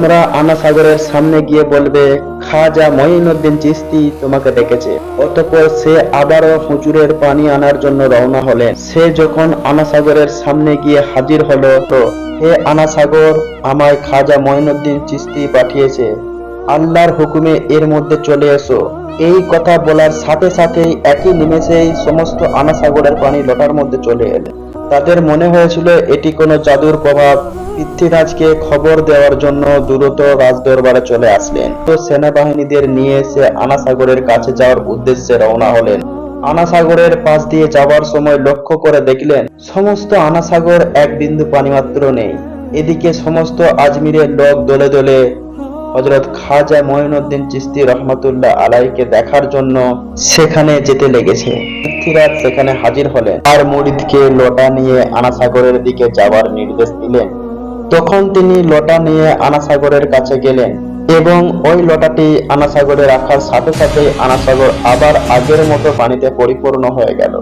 তোমরা আনা সাগরের সামনে গিয়ে বলবে খাজা মঈনুদ্দিন চিশতি তোমাকে ডেকেছে। অতঃপর সে আবারও হুজুরের পানি আনার জন্য রওনা হলেন। সে যখন আনা সাগরের সামনে গিয়ে হাজির হলো, তো হে আনা সাগর, আমায় খাজা মঈনুদ্দিন চিশতি পাঠিয়েছে, আল্লাহর হুকুমে এর মধ্যে চলে এসো। এই কথা বলার সাথে সাথেই একই নিমেষেই সমস্ত আনা সাগরের পানি লোটার মধ্যে চলে এলো। তাদের মনে হয়েছিল এটি কোনো জাদুর প্রভাব। পৃথ্বীরাজকে খবর দেওয়ার জন্য দ্রুত রাজদরবারে চলে আসলেন। তো সেনাবাহিনীদের নিয়ে সে আনা সাগরের কাছে যাওয়ার উদ্দেশ্যে রওনা হলেন। আনা সাগরের পাশ দিয়ে যাওয়ার সময় লক্ষ্য করে দেখলেন সমস্ত আনা সাগর এক বিন্দু পানি মাত্র নেই। এদিকে সমস্ত আজমিরের লোক দলে দলে হযরত খাজা মঈনুদ্দিন চিশতি রহমাতুল্লাহ আলাইকে দেখার জন্য সেখানে যেতে লেগেছে। পৃথ্বীরাজ সেখানে হাজির হলেন আর মুরিদকে লোটা নিয়ে আনা সাগরের দিকে যাওয়ার নির্দেশ দিলেন। তখন তিনি লোটা নিয়ে আনা সাগরের কাছে গেলেন এবং ওই লোটাটি আনা সাগরে রাখার সাথে সাথে আনা সাগর আবার আগের মতো পানিতে পরিপূর্ণ হয়ে গেল।